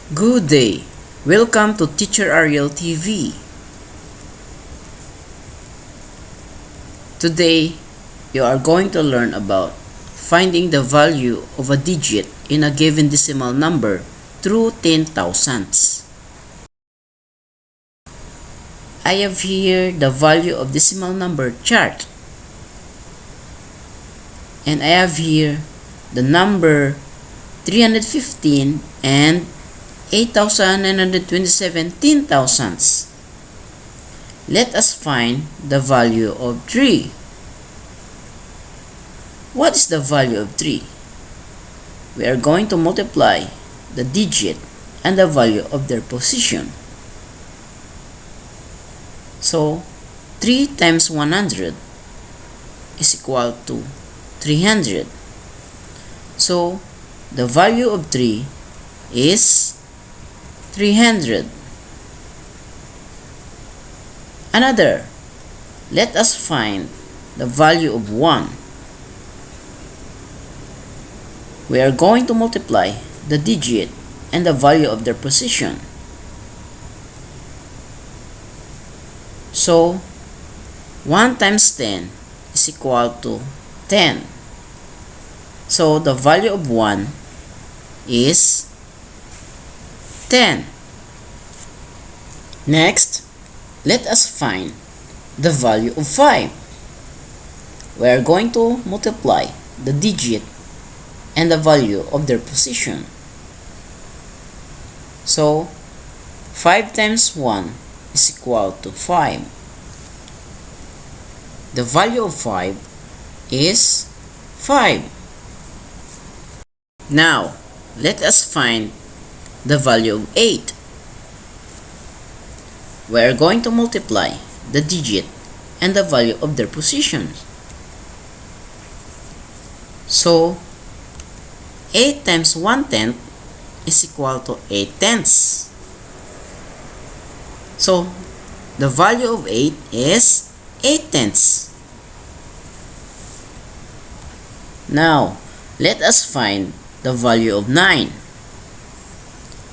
Good day. Welcome to Teacher Ariel TV. Today, you are going to learn about finding the value of a digit in a given decimal number through 10,000ths. I have here the value of decimal number chart. And I have here the number 315 and 8,927 10,000ths. Let us find the value of 3. What is the value of 3? We are going to multiply the digit and the value of their position. So, 3 times 100 is equal to 300. So, the value of 3 is 300. Another, let us find the value of 1. We are going to multiply the digit and the value of their position. So, 1 times 10 is equal to 10. So, the value of 1 is 10. Next, let us find the value of 5. We are going to multiply the digit and the value of their position. So, 5 times 1 is equal to 5. The value of 5 is 5. Now, let us find the value of 8. We are going to multiply the digit and the value of their positions. So, 8 times 1/10 is equal to 8/10. So, the value of 8 is 8/10. Now, let us find the value of 9.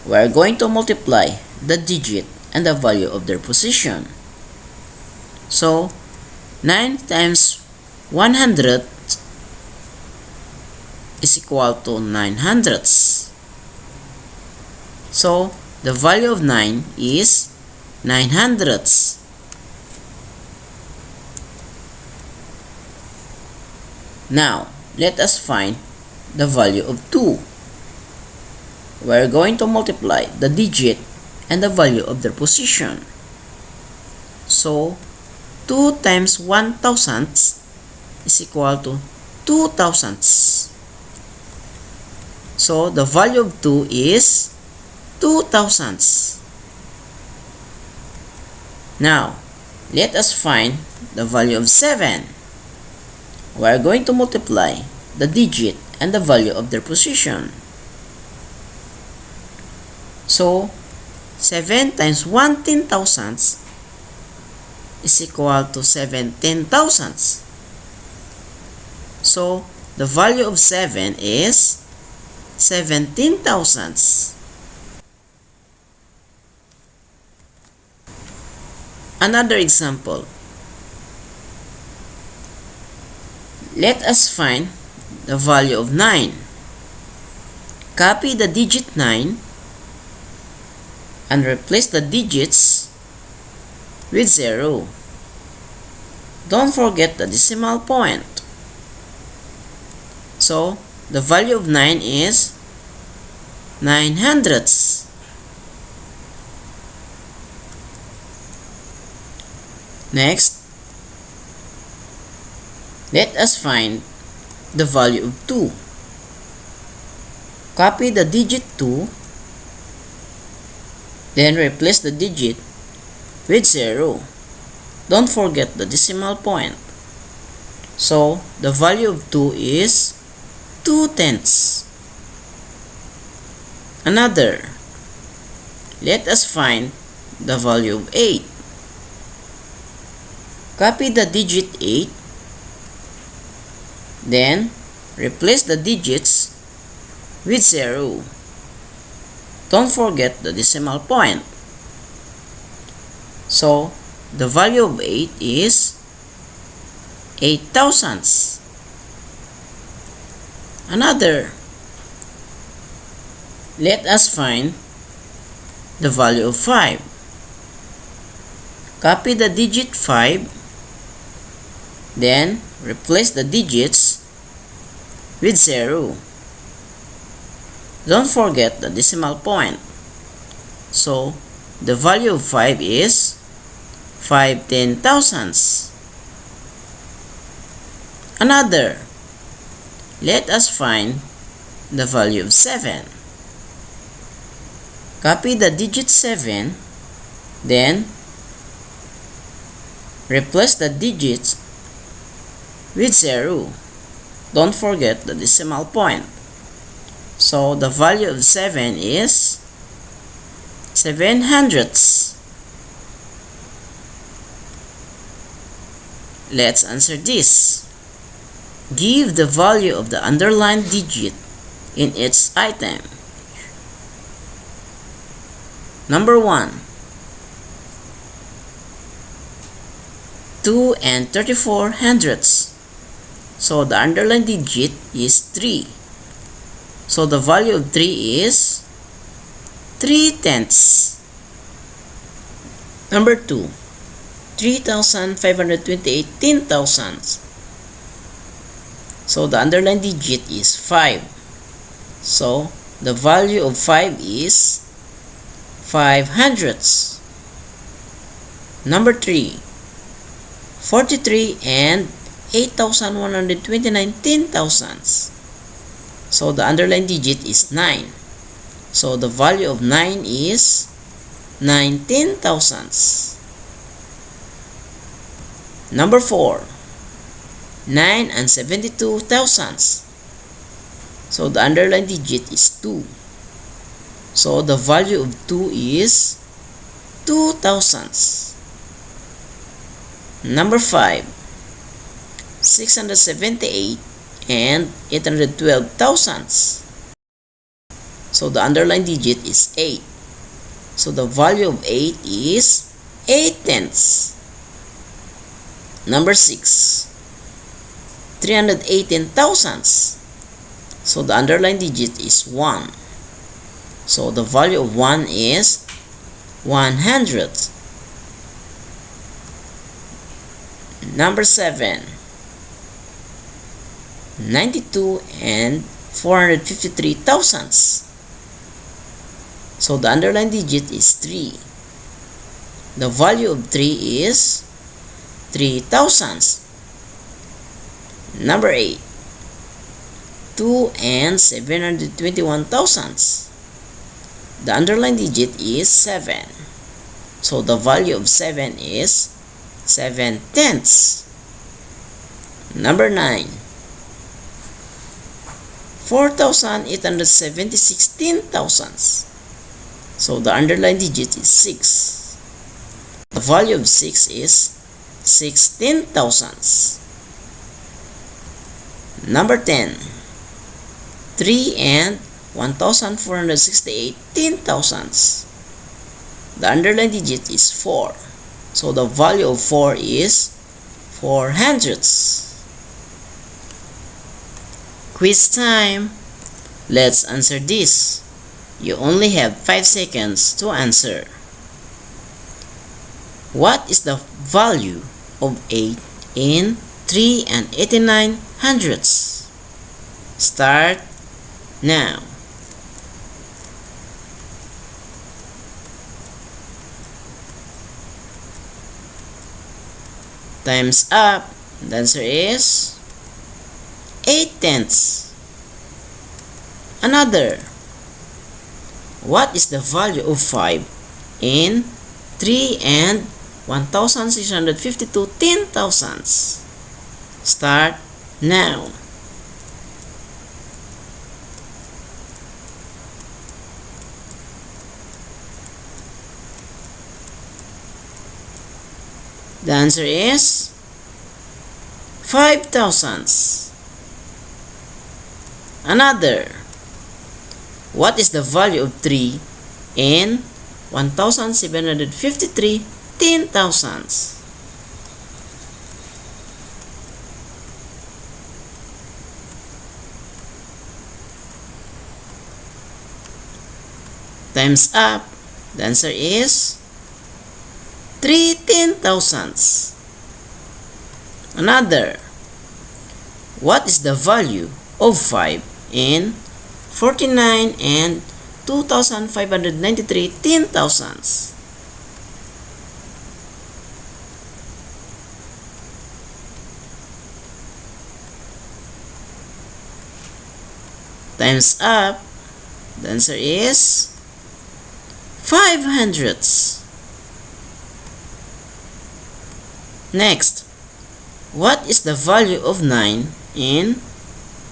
We are going to multiply the digit and the value of their position. So, 9 times 100 is equal to 900ths. So, the value of 9 is 900ths. Now, let us find the value of 2. We are going to multiply the digit and the value of their position. So, 2 times 1,000ths is equal to 2,000ths. So, the value of 2 is 2,000ths. Now, let us find the value of 7. We are going to multiply the digit and the value of their position. So, 7 times 1 10,000ths is equal to 7 10,000ths. So, the value of 7 is 17,000ths. Another example. Let us find the value of 9. Copy the digit 9 and replace the digits with 0. Don't forget the decimal point. So, the value of 9 is 900ths. Next, let us find the value of 2. Copy the digit 2, then replace the digit with 0. Don't forget the decimal point. So, the value of 2 is 2/10. Another, let us find the value of 8. Copy the digit 8, then replace the digits with 0. Don't forget the decimal point. So, the value of 8 is 8 thousandths. Another. Let us find the value of 5. Copy the digit 5, then replace the digits with 0. Don't forget the decimal point. So, the value of 5 is 5 ten-thousandths. Another. Let us find the value of 7. Copy the digit 7, then replace the digits with 0. Don't forget the decimal point. So the value of 7 is 7 hundredths. Let's answer this. Give the value of the underlined digit in each item. Number 1. 2 and 34 hundredths. So the underlined digit is 3. So the value of 3 is 3 tenths. Number 2. 3,528 ten-thousandths. So the underlined digit is 5. So the value of 5 is 5 hundredths. Number 3. 43 and 8,129 ten-thousandths. So the underlined digit is 9. So the value of 9 is 9 ten-thousandths. Number 4. 9 and 72 thousandths. So the underlined digit is 2. So the value of 2 is 2 thousandths. Number 5. 678 and 812 thousandths. So the underlined digit is 8. So the value of 8 is 8 tenths. Number 6. 318 thousandths. So the underlined digit is 1. So the value of 1 is 100. Number 7. 92 and 453 thousandths. So the underlined digit is 3. The value of 3 is 3 thousandths. Number 8. 2 and 721 thousandths. The underlined digit is 7. So the value of 7 is 7 tenths. Number 9. 4,876 ten-thousandths. So the underlined digit is 6. The value of 6 is 6 ten-thousandths. Number 10. 3 and 1,468 ten-thousandths. The underlined digit is 4. So the value of 4 is 4 hundredths. Quiz time! Let's answer this. You only have 5 seconds to answer. What is the value of 8 in 3 and 89 hundredths? Start now. Time's up. The answer is 8 tenths. Another. What is the value of 5 in 3 and 1,652 ten-thousandths? Start now. The answer is 5 thousandths. Another. What is the value of 3 in 1,753 10,000ths. Times up, the answer is 3 10,000ths. Another, what is the value of 5 in 49 and 2,593 10,000ths? Times up, the answer is 500ths. Next, what is the value of 9 in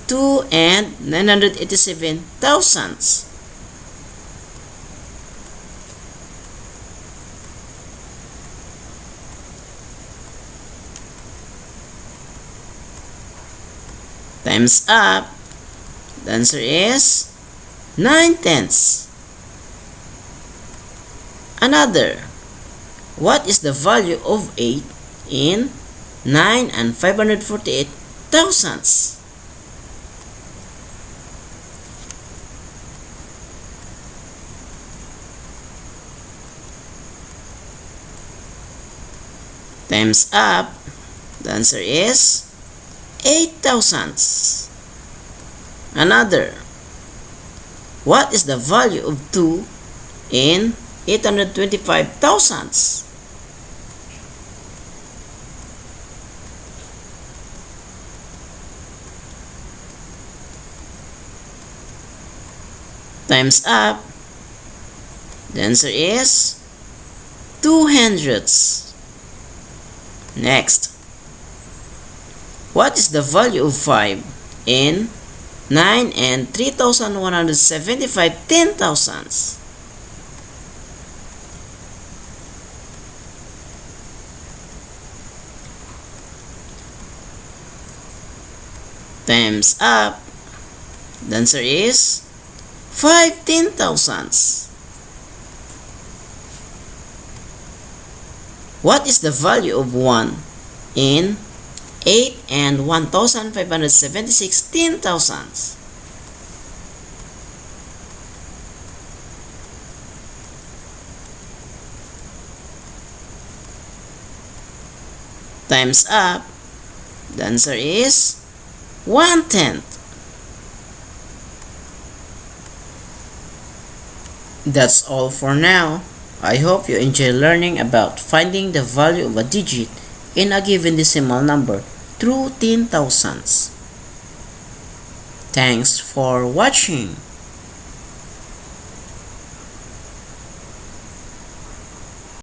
2 and 987 thousandths? Times up, the answer is 9 tenths. Another, what is the value of 8 in 9 and 548 thousandths? Times up, the answer is 8 thousandths. Another, what is the value of 2 in 825 thousandths? Times up, the answer is 200ths. Next, what is the value of 5 in 9 and 3,175 10,000ths? Times up, the answer is 5 10,000ths. What is the value of 1 in 8 and 1,576 10,000ths? Times up, the answer is 1/10. That's all for now. I hope you enjoy learning about finding the value of a digit in a given decimal number through 10,000ths. Thanks for watching.